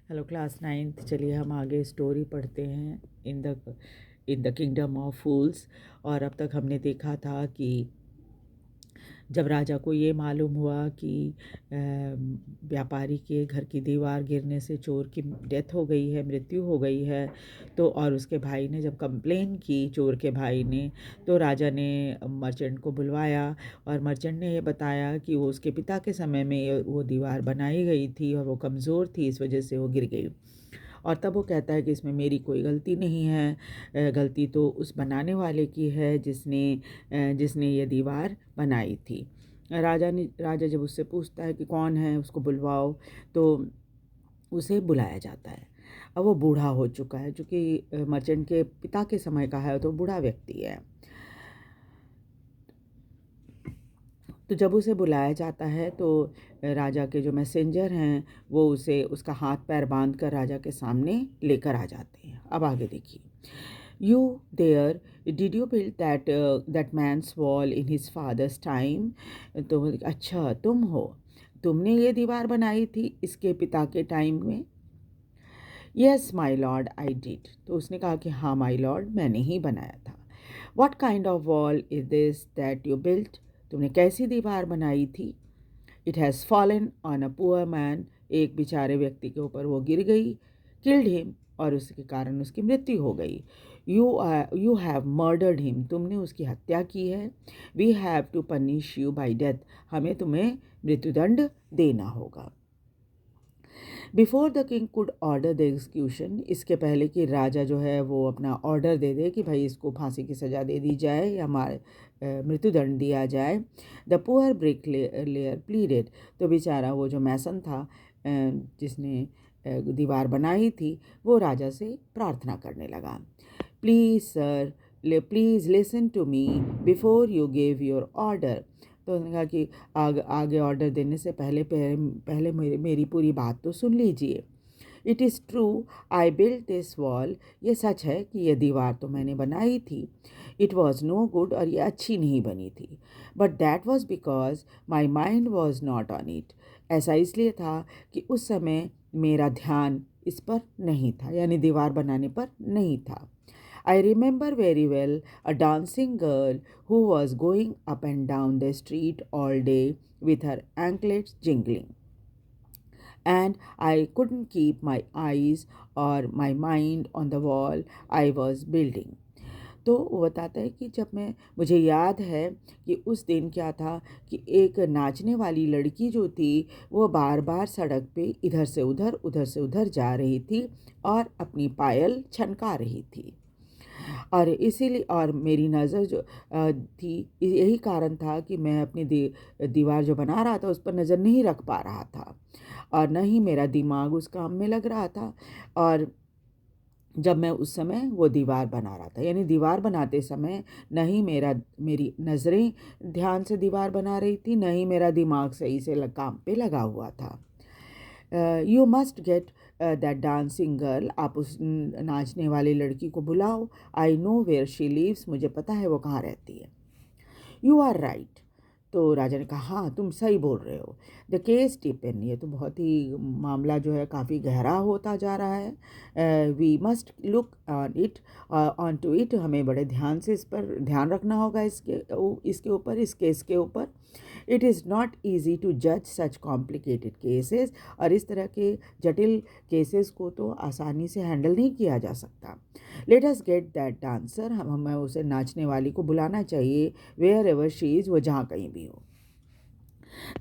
Hello class ninth. चलिए हम आगे स्टोरी पढ़ते हैं इन द किंगडम ऑफ फूल्स। और अब तक हमने देखा था कि जब राजा को ये मालूम हुआ कि व्यापारी के घर की दीवार गिरने से चोर की डेथ हो गई है, मृत्यु हो गई है, तो और उसके भाई ने जब कंप्लेन की, चोर के भाई ने, तो राजा ने मर्चेंट को बुलवाया और मर्चेंट ने ये बताया कि वो उसके पिता के समय में वो दीवार बनाई गई थी और वो कमज़ोर थी, इस वजह से वो गिर गई। और तब वो कहता है कि इसमें मेरी कोई गलती नहीं है, गलती तो उस बनाने वाले की है जिसने ये दीवार बनाई थी। राजा जब उससे पूछता है कि कौन है, उसको बुलवाओ, तो उसे बुलाया जाता है। अब वो बूढ़ा हो चुका है, चूँकि मर्चेंट के पिता के समय का है, तो बूढ़ा व्यक्ति है। तो जब उसे बुलाया जाता है तो राजा के जो मैसेंजर हैं वो उसे उसका हाथ पैर बांध कर राजा के सामने लेकर आ जाते हैं। अब आगे देखिए। You there did you build that man's wall in his father's time. तो अच्छा, तुमने ये दीवार बनाई थी इसके पिता के टाइम में। Yes my lord I did. तो उसने कहा कि हाँ माई लॉर्ड, मैंने ही बनाया था। What kind of wall is this that you built. तुमने कैसी दीवार बनाई थी। It has fallen on a poor man. एक बेचारे व्यक्ति के ऊपर वो गिर गई। किल्ड हिम, और उसके कारण उसकी मृत्यु हो गई। You have murdered him. तुमने उसकी हत्या की है। We have to punish you by death. हमें तुम्हें मृत्युदंड देना होगा। Before the king could order the execution. इसके पहले कि राजा जो है वो अपना ऑर्डर दे दे कि भाई इसको फांसी की सज़ा दे दी जाए या मृत्युदंड दिया जाए, the poor brick layer pleaded. तो बेचारा वो जो मैसन था, जिसने दीवार बनाई थी, वो राजा से प्रार्थना करने लगा। Please sir, please listen to me before you give your order. तो उसने कहा कि आगे ऑर्डर देने से पहले पहले मेरी पूरी बात तो सुन लीजिए। It is true I built this wall. ये सच है कि ये दीवार तो मैंने बनाई थी। इट वॉज नो गुड, और ये अच्छी नहीं बनी थी। But that was because my mind was not on it. ऐसा इसलिए था कि उस समय मेरा ध्यान इस पर नहीं था, यानी दीवार बनाने पर नहीं था। I remember very well a dancing girl who was going up and down the street all day with her anklets jingling. And I couldn't keep my eyes or my mind on the wall I was building. तो वो बताता है कि जब मुझे याद है कि उस दिन क्या था कि एक नाचने वाली लड़की जो थी वो बार बार सड़क पे इधर से उधर जा रही थी और अपनी पायल छनका रही थी। और इसीलिए और मेरी नज़र जो थी, यही कारण था कि मैं अपनी दीवार जो बना रहा था उस पर नज़र नहीं रख पा रहा था, और न ही मेरा दिमाग उस काम में लग रहा था। और जब मैं उस समय वो दीवार बना रहा था, यानी दीवार बनाते समय न ही मेरी नज़रें ध्यान से दीवार बना रही थी, न ही मेरा दिमाग सही से काम पे लगा हुआ था। You must get that dancing girl. आप उस नाचने वाली लड़की को बुलाओ। I know where she lives. मुझे पता है वो कहाँ रहती है। You are right. तो राजा ने कहा हाँ, तुम सही बोल रहे हो। The case depend. ये तो बहुत ही मामला जो है काफ़ी गहरा होता जा रहा है। We must look on to it. हमें बड़े ध्यान से इस पर ध्यान रखना होगा, इसके ऊपर, इस केस के ऊपर। It is not easy to जज सच कॉम्प्लिकेटेड केसेस। और इस तरह के जटिल केसेस को तो आसानी से हैंडल नहीं किया जा सकता। Let us get that dancer. हमें उसे नाचने वाली को बुलाना चाहिए। वेयर एवर शी इज़, वो जहाँ कहीं भी हो।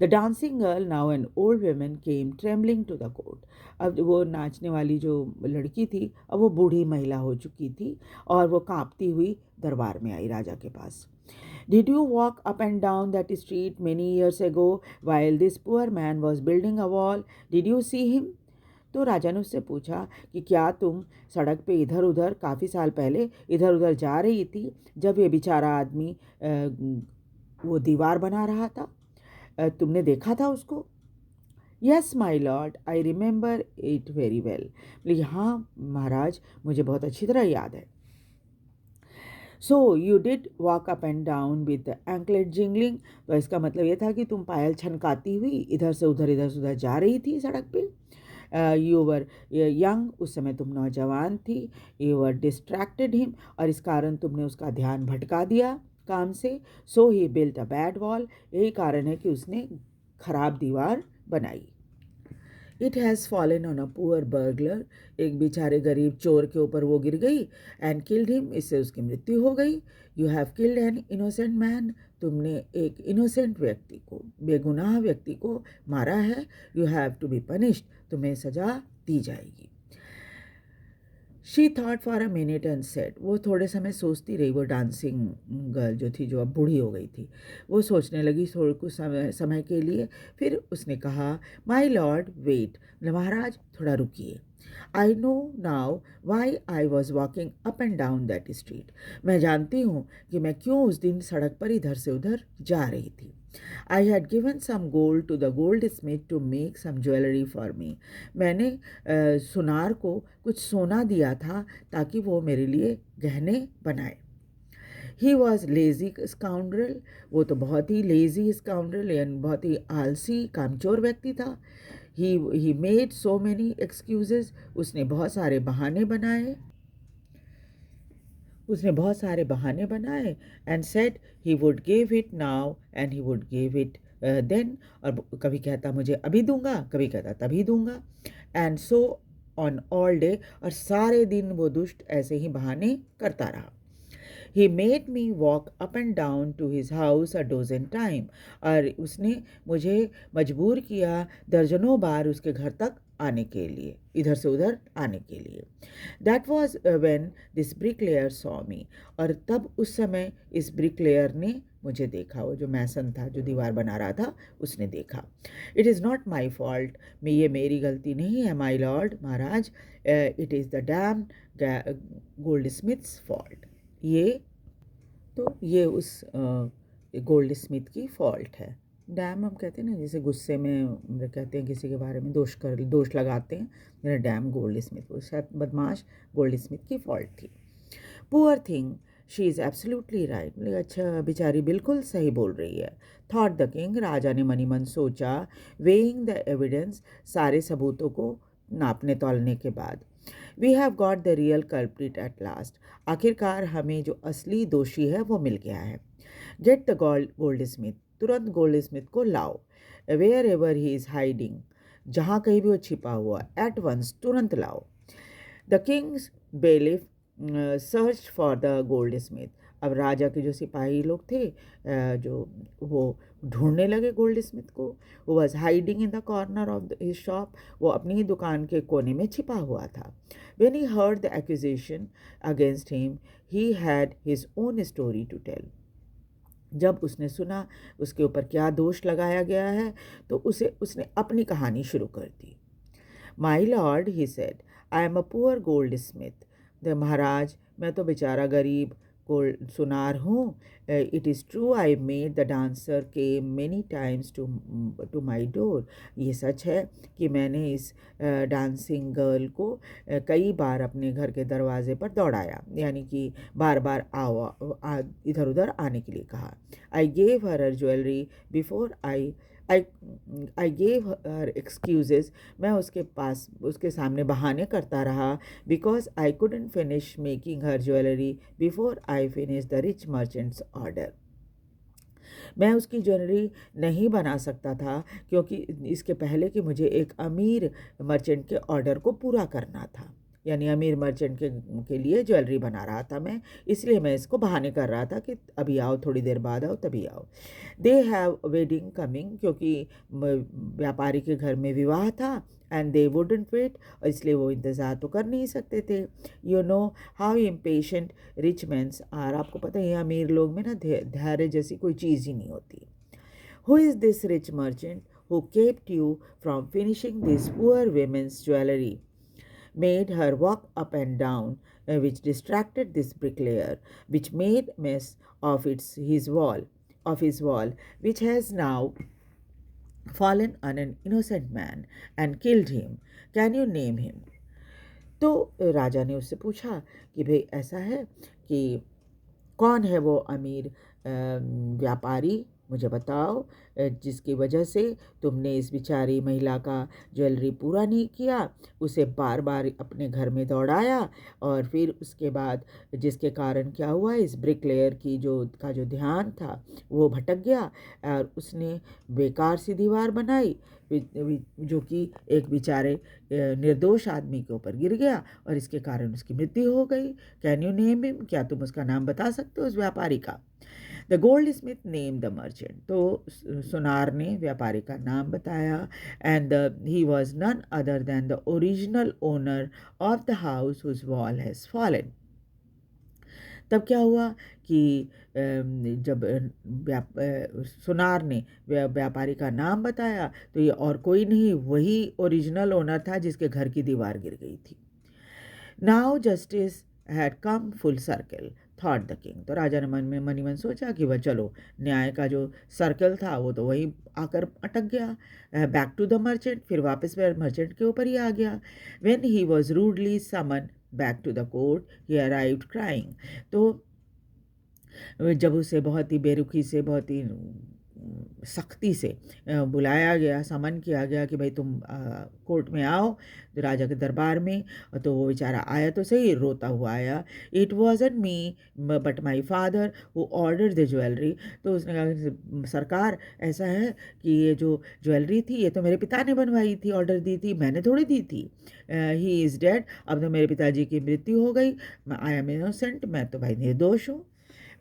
The dancing girl now an old women came trembling to the court. अब वो नाचने वाली जो लड़की थी, अब वो बूढ़ी महिला हो चुकी थी और वो कांपती हुई दरबार में आई राजा के पास। Did you walk up and down that street many years ago while this poor man was building a wall? Did you see him? तो राजा ने उससे पूछा कि क्या तुम सड़क पे इधर उधर काफ़ी साल पहले इधर उधर जा रही थी जब ये बेचारा आदमी वो दीवार बना रहा था। तुमने देखा था उसको। Yes my lord I remember it very well. बोले हाँ महाराज, मुझे बहुत अच्छी तरह याद है। So you did walk up and down with anklet jingling. तो इसका मतलब ये था कि तुम पायल छनकाती हुई इधर से उधर जा रही थी सड़क पे। यू वर यंग, उस समय तुम नौजवान थी, यू वर डिस्ट्रैक्टेड हिम, और इस कारण तुमने उसका ध्यान भटका दिया काम से, सो ही बिल्ट अ बैड वॉल, यही कारण है कि उसने खराब दीवार बनाई। It has fallen on a poor burglar, एक बेचारे गरीब चोर के ऊपर वो गिर गई, एंड किल्ड हिम, इससे उसकी मृत्यु हो गई। You have killed an innocent man, तुमने एक इनोसेंट व्यक्ति को, बेगुनाह व्यक्ति को मारा है। You have to be punished, तुम्हें सजा दी जाएगी। She thought for a minute and said, वो थोड़े समय सोचती रही, वो डांसिंग गर्ल जो थी, जो अब बूढ़ी हो गई थी, वो सोचने लगी थोड़े कुछ समय के लिए। फिर उसने कहा, माई लॉर्ड वेट, महाराज थोड़ा रुकिए। I know now why I was walking up and down that street, मैं जानती हूँ कि मैं क्यों उस दिन सड़क पर इधर से उधर जा रही थी। I had given some gold to the goldsmith to make some jewellery for me, मैंने सुनार को कुछ सोना दिया था ताकि वो मेरे लिए गहने बनाए। ही वॉज लेजी स्काउंड्रल, वो तो बहुत ही लेजी स्काउंड्रल यानी बहुत ही आलसी कामचोर व्यक्ति था। He made so many excuses, उसने बहुत सारे बहाने बनाए, and said he would give it now and he would give it then, और कभी कहता मुझे अभी दूंगा, कभी कहता तभी दूंगा, and so on all day, और सारे दिन वो दुष्ट ऐसे ही बहाने करता रहा। He made me walk up and down to his house a dozen time, और उसने मुझे मजबूर किया दर्जनों बार उसके घर तक आने के लिए, इधर से उधर आने के लिए। That was when this bricklayer saw me, और तब उस समय इस ब्रिकलेयर ने मुझे देखा, वो जो मैसन था जो दीवार बना रहा था उसने देखा। It is not my fault, ये मेरी गलती नहीं है my lord, Maharaj, it is the dam gold Smiths fault, ये उस गोल्ड स्मिथ की फॉल्ट है। डैम हम कहते हैं ना, जैसे गुस्से में कहते हैं किसी के बारे में दोष लगाते हैं, मेरा डैम गोल्ड स्मिथ, वो शायद बदमाश गोल्ड स्मिथ की फॉल्ट थी। Poor thing, she is absolutely right, बोले अच्छा बेचारी बिल्कुल सही बोल रही है। थॉट द किंग, राजा ने मनी मन सोचा, वेइंग द एविडेंस, सारे सबूतों को नापने तौलने के बाद, we have got the real culprit at last, आखिरकार हमें जो असली दोषी है वो मिल गया है। गेट द गोल्ड स्मिथ, तुरंत गोल्ड स्मिथ को लाओ। Wherever he is hiding, जहाँ कहीं भी वो छिपा हुआ, एट वंस, तुरंत लाओ। The Kings bailiff search for the gold Smith, अब राजा के जो सिपाही लोग थे जो वो ढूंढने लगे गोल्ड स्मिथ को। वो was hiding in the corner of his shop, वो अपनी ही दुकान के कोने में छिपा हुआ था। When he heard the accusation against him, he had his own story to tell, जब उसने सुना उसके ऊपर क्या दोष लगाया गया है तो उसने अपनी कहानी शुरू कर दी। My lord, he said, I am a poor gold smith, द महाराज मैं तो बेचारा गरीब गोल्ड सुनार हूँ। It is true I made the dancer came many times to my door, ये सच है कि मैंने इस डांसिंग गर्ल को कई बार अपने घर के दरवाजे पर दौड़ाया, यानी कि बार बार इधर उधर आने के लिए कहा। I gave her jewellery before I gave her excuses, मैं उसके सामने बहाने करता रहा, because I couldn't finish making her jewellery before I finish the rich merchants order, मैं उसकी ज्वेलरी नहीं बना सकता था क्योंकि इसके पहले कि मुझे एक अमीर मर्चेंट के ऑर्डर को पूरा करना था, यानी अमीर मर्चेंट के लिए ज्वेलरी बना रहा था मैं, इसलिए मैं इसको बहाने कर रहा था कि अभी आओ, थोड़ी देर बाद आओ, तभी आओ। दे हैव वेडिंग कमिंग, क्योंकि व्यापारी के घर में विवाह था, एंड दे वुडंट वेट, और इसलिए वो इंतज़ार तो कर नहीं सकते थे। You know how impatient rich mans are, आपको पता है अमीर लोग में ना धैर्य जैसी कोई चीज़ ही नहीं होती। Who is this rich merchant who kept you from finishing this poor women's jewellery, made her walk up and down, which distracted this bricklayer, which made mess of his wall, which has now fallen on an innocent man and killed him. Can you name him? तो राजा ने उससे पूछा कि भाई ऐसा है कि कौन है वो अमीर व्यापारी मुझे बताओ, जिसकी वजह से तुमने इस बेचारी महिला का ज्वेलरी पूरा नहीं किया, उसे बार बार अपने घर में दौड़ाया, और फिर उसके बाद जिसके कारण क्या हुआ, इस ब्रिकलेयर की जो ध्यान था वो भटक गया, और उसने बेकार सी दीवार बनाई जो कि एक बेचारे निर्दोष आदमी के ऊपर गिर गया, और इसके कारण उसकी मृत्यु हो गई। Can you name him? क्या तुम उसका नाम बता सकते हो, उस व्यापारी का? The goldsmith name the merchant. तो सुनार ने व्यापारी का नाम बताया, and he was none other than the original owner of the house whose wall has fallen. तब क्या हुआ कि जब सुनार ने व्यापारी का नाम बताया, तो ये और कोई नहीं, वही ओरिजिनल ओनर था जिसके घर की दीवार गिर गई थी। Now justice had come full circle, thought the king. तो राजा ने मन में मनी मन सोचा कि वह चलो, न्याय का जो सर्कल था वो तो वही आकर अटक गया। बैक टू द मर्चेंट, फिर वापस मर्चेंट के ऊपर ही आ गया। When he was rudely summon back to the court he arrived crying. तो जब उसे बहुत ही बेरुखी से, बहुत ही सख्ती से बुलाया गया, समन किया गया कि भाई तुम कोर्ट में आओ, तो राजा के दरबार में, तो वो बेचारा आया तो सही, रोता हुआ आया। It wasn't me but my father who order the jewellery. तो उसने कहा, सरकार ऐसा है कि ये जो ज्वेलरी थी ये तो मेरे पिता ने बनवाई थी, ऑर्डर दी थी, मैंने थोड़ी दी थी। ही इज़ डेड, अब तो मेरे पिताजी की मृत्यु हो गई, आई एम इनोसेंट, मैं तो भाई निर्दोष हूँ।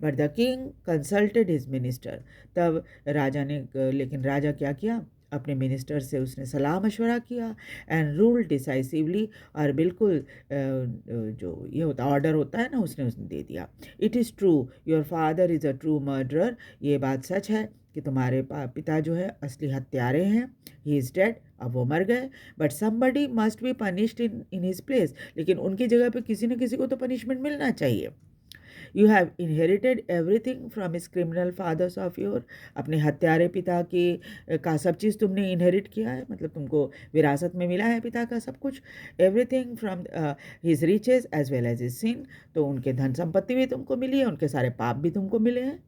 But the king consulted his minister. तब राजा ने, लेकिन राजा क्या किया, अपने मिनिस्टर से उसने सलाह मशवरा किया, एंड रूल डिसाइसिवली, और बिल्कुल जो ये होता ऑर्डर होता है ना, उसने दे दिया। It is true your father is a true murderer. ये बात सच है कि तुम्हारे पिता जो है असली हत्यारे हैं। ही इज़ डेड, अब वो मर गए। But somebody must be punished in his place, लेकिन उनकी जगह पे किसी न किसी को तो पनिशमेंट मिलना चाहिए। You have inherited everything from his criminal fathers of your. अपने हत्यारे पिता की का सब चीज़ तुमने इनहेरिट किया है, मतलब तुमको विरासत में मिला है पिता का सब कुछ। Everything from his riches as well as his sin. तो उनके धन संपत्ति भी तुमको मिली है, उनके सारे पाप भी तुमको मिले हैं।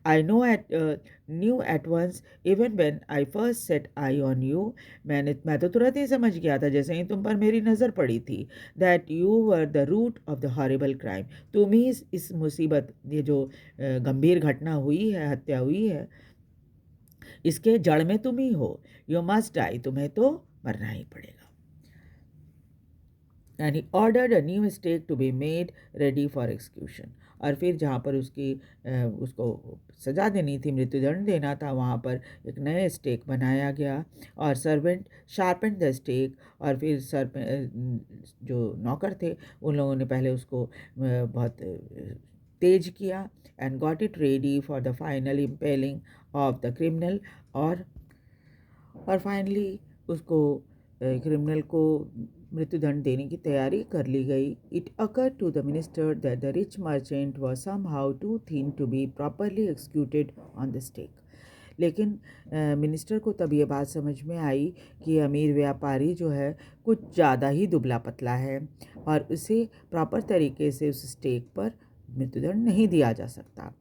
I knew at once, even when I first set eye on you, मैं तो तुरंत ही समझ गया था जैसे ही तुम पर मेरी नज़र पड़ी थी, that you were the root of the horrible crime। तुम ही इस मुसीबत, ये जो गंभीर घटना हुई है, हत्या हुई है, इसके जड़ में तुम ही हो। You must die, तुम्हें तो मरना ही पड़ेगा। And he ordered a new stake to be made ready for execution. और फिर जहाँ पर उसको सज़ा देनी थी, मृत्युदंड देना था, वहाँ पर एक नए स्टेक बनाया गया, और सर्वेंट शार्पेंड द स्टेक। और फिर जो नौकर थे उन लोगों ने पहले उसको बहुत तेज किया, and got it ready for the final impaling of the criminal. और फाइनली उसको क्रिमिनल को मृत्युदंड देने की तैयारी कर ली गई। It occur to the minister that the rich merchant was somehow too thin to be properly executed on the stake. लेकिन मिनिस्टर को तब ये बात समझ में आई कि अमीर व्यापारी जो है कुछ ज़्यादा ही दुबला पतला है, और उसे प्रॉपर तरीके से उस स्टेक पर मृत्युदंड नहीं दिया जा सकता।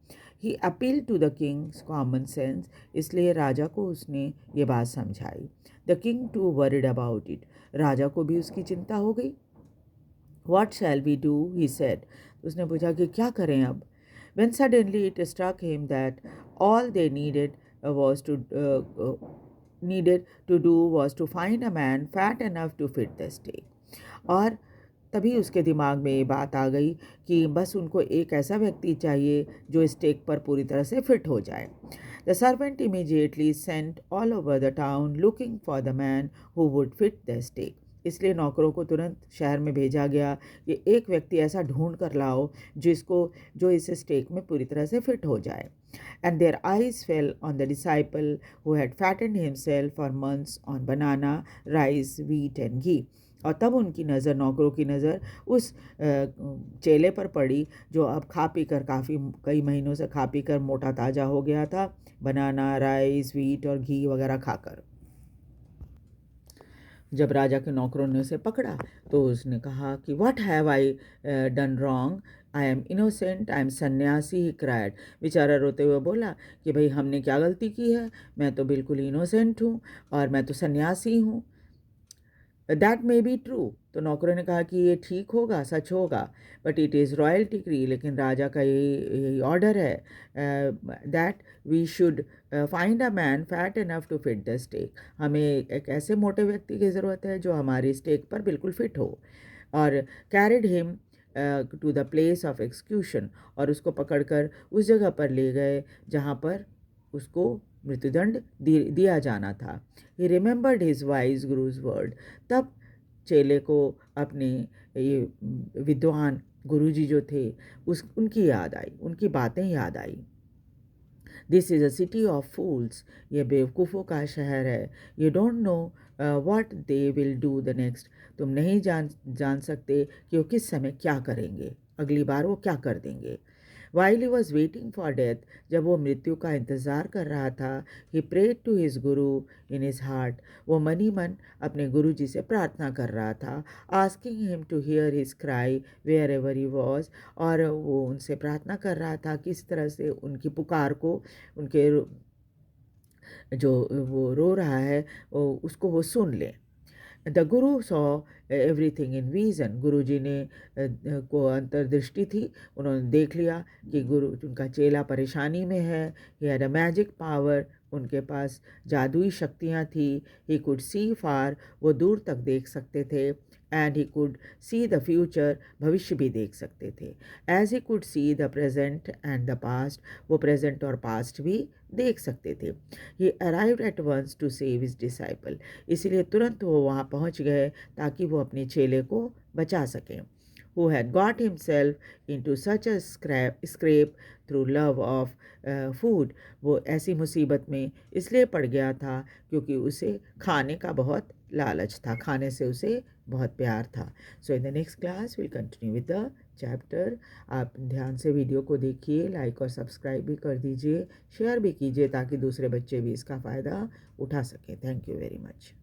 He appeal to the king's common sense, इसलिए राजा को उसने ये बात समझाई। The king too worried about it, राजा को भी उसकी चिंता हो गई। What shall we do? He said. उसने पूछा कि क्या करें अब। When suddenly it struck him that all they needed to do was to find a man fat enough to fit the stake. और तभी उसके दिमाग में ये बात आ गई कि बस उनको एक ऐसा व्यक्ति चाहिए जो स्टेक पर पूरी तरह से फिट हो जाए। The servant immediately sent all over the town looking for the man who would fit the stake. इसलिए नौकरों को तुरंत शहर में भेजा गया कि एक व्यक्ति ऐसा ढूंढ कर लाओ जो इस स्टेक में पूरी तरह से फिट हो जाए। And their eyes fell on the disciple who had fattened himself for months on banana, rice, wheat and ghee. और तब उनकी नज़र, नौकरों की नज़र उस चेले पर पड़ी जो अब कई महीनों से खा पी कर मोटा ताज़ा हो गया था, बनाना, राइस, व्हीट और घी वगैरह खाकर। जब राजा के नौकरों ने उसे पकड़ा तो उसने कहा कि what have I done wrong, I am innocent, I am सन्यासी, ही क्राइड। बेचारा रोते हुए बोला कि भाई हमने क्या गलती की है, मैं तो बिल्कुल इनोसेंट हूँ और मैं तो सन्यासी हूँ। That may be true. तो नौकरों ने कहा कि ये ठीक होगा, सच होगा, but it is royal decree, लेकिन राजा का यही ऑर्डर है that we should find a man fat enough to fit the stake. हमें एक ऐसे मोटे व्यक्ति की ज़रूरत है जो हमारी स्टेक पर बिल्कुल फिट हो। और carried him to the place of execution, और उसको पकड़कर उस जगह पर ले गए जहाँ पर उसको मृत्युदंड दिया जाना था। He remembered his wise guru's word. तब चेले को अपने ये विद्वान गुरुजी जो थे उनकी याद आई, उनकी बातें याद आई। This is a city of fools, ये बेवकूफ़ों का शहर है। You don't know what they will do the next, तुम नहीं जान सकते कि वो किस समय क्या करेंगे, अगली बार वो क्या कर देंगे। While he was waiting for death, जब वो मृत्यु का इंतज़ार कर रहा था, he prayed to his guru in his heart, वो मनी मन अपने गुरु जी से प्रार्थना कर रहा था, asking him to hear his cry wherever he was, और वो उनसे प्रार्थना कर रहा था कि इस तरह से उनकी पुकार को, उनके जो वो रो रहा है उसको वो सुन ले। The Guru saw everything in vision, गुरु जी ने को अंतर्दृष्टि थी, उन्होंने देख लिया कि गुरु उनका चेला परेशानी में है। He had a magic power, उनके पास जादुई शक्तियाँ थी। ही कुड सी फार, वो दूर तक देख सकते थे। And he could see the future, भविष्य भी देख सकते थे। As he could see the present and the past, वो प्रेजेंट और पास्ट भी देख सकते थे। He arrived at once to save his disciple, इसलिए तुरंत वो वहाँ पहुँच गए ताकि वो अपने चेले को बचा सकें। Who had got himself into such a scrape through love of food, वो ऐसी मुसीबत में इसलिए पड़ गया था क्योंकि उसे खाने का बहुत लालच था, खाने से उसे बहुत प्यार था। So in the next class will continue with the chapter. आप ध्यान से वीडियो को देखिए, लाइक और सब्सक्राइब भी कर दीजिए, शेयर भी कीजिए ताकि दूसरे बच्चे भी इसका फ़ायदा उठा सकें। Thank you very much.